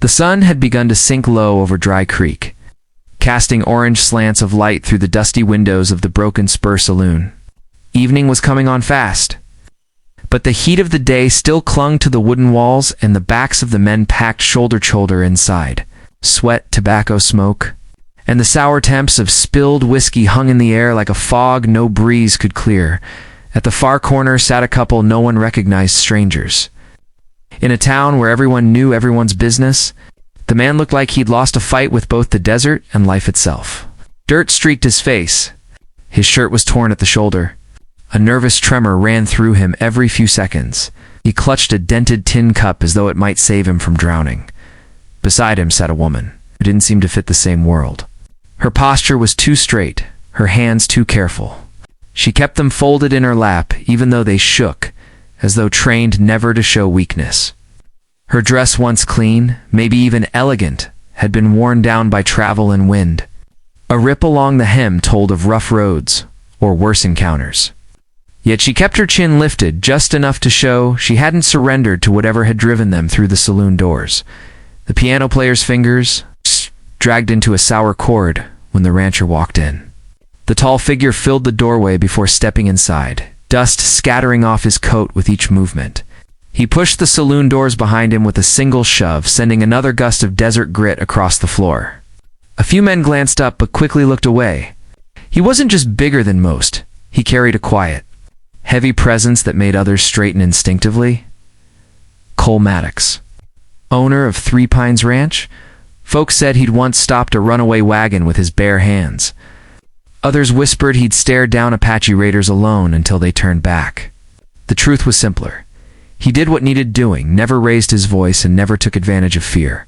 The sun had begun to sink low over Dry Creek, casting orange slants of light through the dusty windows of the Broken Spur Saloon. Evening was coming on fast, but the heat of the day still clung to the wooden walls, and the backs of the men packed shoulder to shoulder inside. Sweat, tobacco smoke, and the sour temps of spilled whiskey hung in the air like a fog no breeze could clear. At the far corner sat a couple no one recognized strangers. In a town where everyone knew everyone's business, the man looked like he'd lost a fight with both the desert and life itself. Dirt streaked his face. His shirt was torn at the shoulder. A nervous tremor ran through him every few seconds. He clutched a dented tin cup as though it might save him from drowning. Beside him sat a woman who didn't seem to fit the same world. Her posture was too straight, her hands too careful. She kept them folded in her lap, even though they shook, as though trained never to show weakness. Her dress, once clean, maybe even elegant, had been worn down by travel and wind. A rip along the hem told of rough roads, or worse encounters. Yet she kept her chin lifted just enough to show she hadn't surrendered to whatever had driven them through the saloon doors. The piano player's fingers dragged into a sour chord when the rancher walked in. The tall figure filled the doorway before stepping inside, dust scattering off his coat with each movement. He pushed the saloon doors behind him with a single shove, sending another gust of desert grit across the floor. A few men glanced up but quickly looked away. He wasn't just bigger than most. He carried a quiet, heavy presence that made others straighten instinctively. Cole Maddox, owner of Three Pines Ranch. Folks said he'd once stopped a runaway wagon with his bare hands. Others whispered he'd stared down Apache raiders alone until they turned back. The truth was simpler. He did what needed doing, never raised his voice, and never took advantage of fear.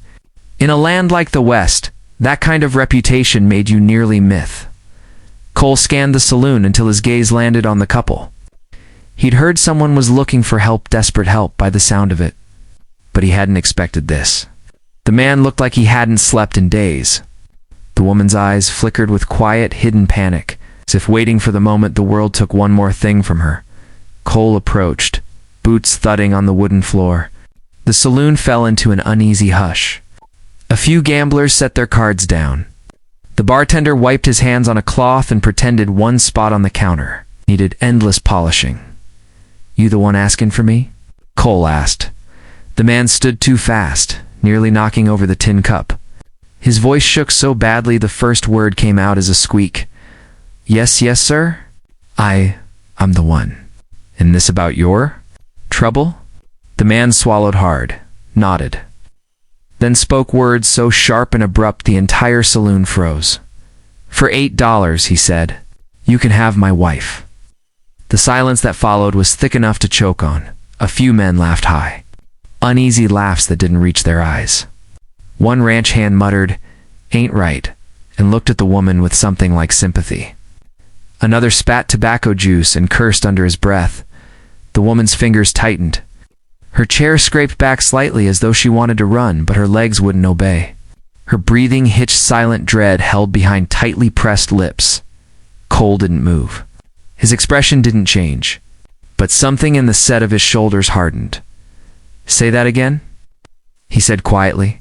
In a land like the West, that kind of reputation made you nearly myth. Cole scanned the saloon until his gaze landed on the couple. He'd heard someone was looking for help, desperate help by the sound of it. But he hadn't expected this. The man looked like he hadn't slept in days. The woman's eyes flickered with quiet, hidden panic, as if waiting for the moment the world took one more thing from her. Cole approached, boots thudding on the wooden floor. The saloon fell into an uneasy hush. A few gamblers set their cards down. The bartender wiped his hands on a cloth and pretended one spot on the counter needed endless polishing. "You the one asking for me?" Cole asked. The man stood too fast, nearly knocking over the tin cup. His voice shook so badly the first word came out as a squeak. Yes, sir? I'm the one. And this about your trouble?" The man swallowed hard, nodded, then spoke words so sharp and abrupt the entire saloon froze. "For $8, he said, you can have my wife." The silence that followed was thick enough to choke on. A few men laughed high, uneasy laughs that didn't reach their eyes. One ranch hand muttered, "Ain't right," and looked at the woman with something like sympathy. Another spat tobacco juice and cursed under his breath. The woman's fingers tightened. Her chair scraped back slightly as though she wanted to run, but her legs wouldn't obey. Her breathing hitched silent dread held behind tightly pressed lips. Cole didn't move. His expression didn't change, but something in the set of his shoulders hardened. "Say that again?" he said quietly.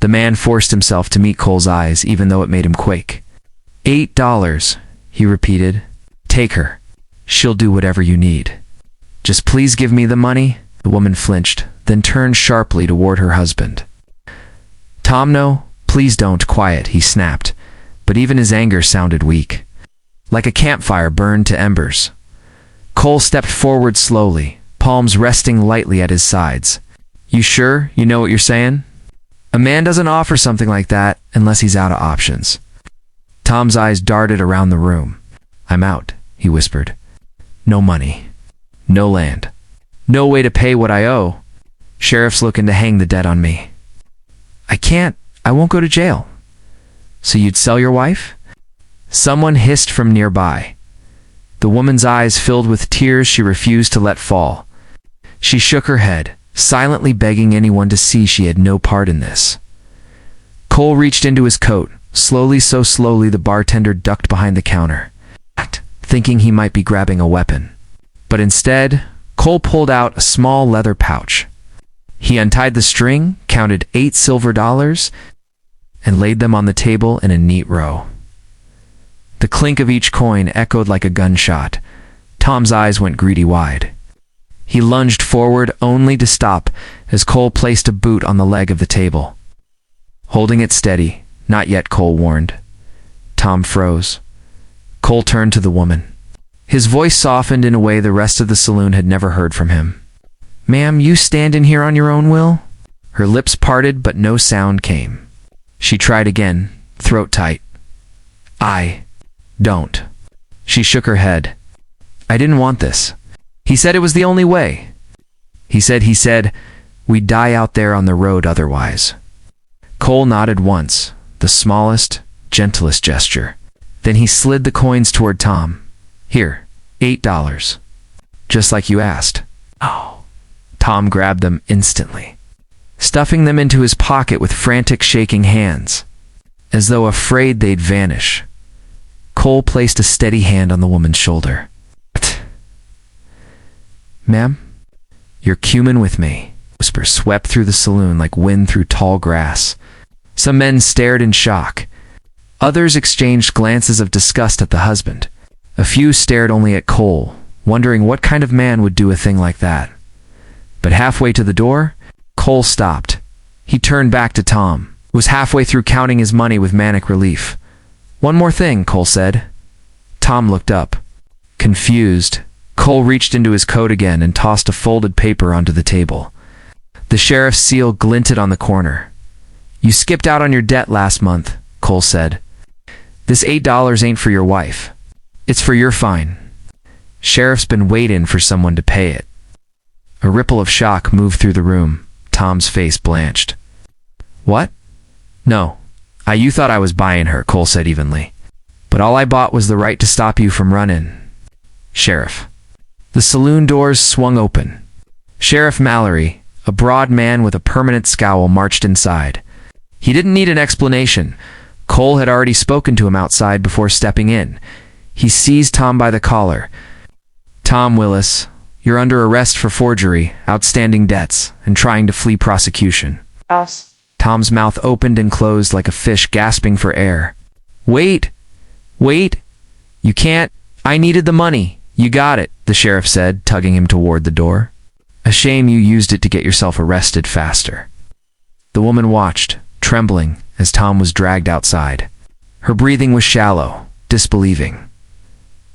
The man forced himself to meet Cole's eyes, even though it made him quake. $8, he repeated. "Take her. She'll do whatever you need. Just please give me the money." The woman flinched, then turned sharply toward her husband. "Tom, no, please don't." "Quiet," he snapped, but even his anger sounded weak, like a campfire burned to embers. Cole stepped forward slowly, palms resting lightly at his sides. "You sure you know what you're saying? A man doesn't offer something like that unless he's out of options." Tom's eyes darted around the room. "I'm out," he whispered. "No money. No land. No way to pay what I owe. Sheriff's looking to hang the debt on me. I can't. I won't go to jail." "So you'd sell your wife?" Someone hissed from nearby. The woman's eyes filled with tears she refused to let fall. She shook her head, silently begging anyone to see she had no part in this. Cole reached into his coat. Slowly, so slowly, the bartender ducked behind the counter, thinking he might be grabbing a weapon. But instead, Cole pulled out a small leather pouch. He untied the string, counted 8 silver dollars, and laid them on the table in a neat row. The clink of each coin echoed like a gunshot. Tom's eyes went greedy wide. He lunged forward only to stop as Cole placed a boot on the leg of the table. Holding it steady, not yet, Cole warned. Tom froze. Cole turned to the woman. His voice softened in a way the rest of the saloon had never heard from him. "Ma'am, you stand in here on your own will?" Her lips parted, but no sound came. She tried again, throat tight. "I don't." She shook her head. "I didn't want this. He said it was the only way. He said, we'd die out there on the road otherwise." Cole nodded once, the smallest, gentlest gesture. Then he slid the coins toward Tom. "Here, $8. Just like you asked." "Oh." Tom grabbed them instantly, stuffing them into his pocket with frantic shaking hands, as though afraid they'd vanish. Cole placed a steady hand on the woman's shoulder. "Ma'am, you're cumin with me." Whisper swept through the saloon like wind through tall grass. Some men stared in shock. Others exchanged glances of disgust at the husband. A few stared only at Cole, wondering what kind of man would do a thing like that. But halfway to the door, Cole stopped. He turned back to Tom, who was halfway through counting his money with manic relief. "One more thing," Cole said. Tom looked up. Confused, Cole reached into his coat again and tossed a folded paper onto the table. The sheriff's seal glinted on the corner. "You skipped out on your debt last month," Cole said. "This $8 ain't for your wife. It's for your fine. Sheriff's been waiting for someone to pay it." A ripple of shock moved through the room. Tom's face blanched. "What? No. You thought I was buying her," Cole said evenly. "But all I bought was the right to stop you from running. Sheriff." The saloon doors swung open. Sheriff Mallory, a broad man with a permanent scowl, marched inside. He didn't need an explanation. Cole had already spoken to him outside before stepping in. He seized Tom by the collar. "Tom Willis, you're under arrest for forgery, outstanding debts, and trying to flee prosecution." Us. Tom's mouth opened and closed like a fish gasping for air. Wait! You can't. I needed the money." "You got it," the sheriff said, tugging him toward the door. "A shame you used it to get yourself arrested faster." The woman watched, trembling, as Tom was dragged outside. Her breathing was shallow, disbelieving.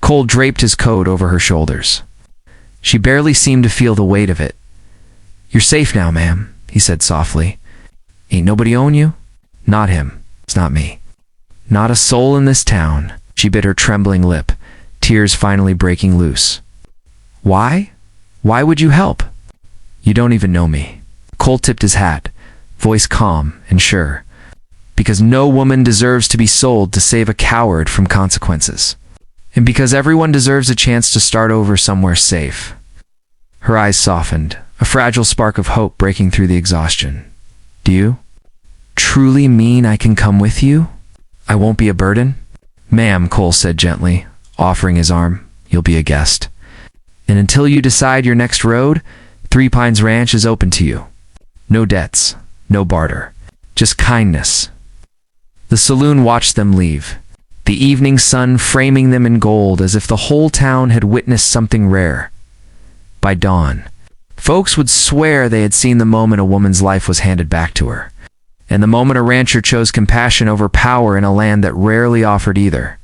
Cole draped his coat over her shoulders. She barely seemed to feel the weight of it. "You're safe now, ma'am," he said softly. "Ain't nobody own you?" "Not him. It's not me. Not a soul in this town." She bit her trembling lip, tears finally breaking loose. "Why? Why would you help?" "You don't even know me." Cole tipped his hat, voice calm and sure. "Because no woman deserves to be sold to save a coward from consequences. And because everyone deserves a chance to start over somewhere safe." Her eyes softened, a fragile spark of hope breaking through the exhaustion. "Do you truly mean I can come with you? I won't be a burden?" "Ma'am," Cole said gently, offering his arm, "you'll be a guest. And until you decide your next road, Three Pines Ranch is open to you. No debts, no barter, just kindness." The saloon watched them leave, the evening sun framing them in gold as if the whole town had witnessed something rare. By dawn, folks would swear they had seen the moment a woman's life was handed back to her, and the moment a rancher chose compassion over power in a land that rarely offered either.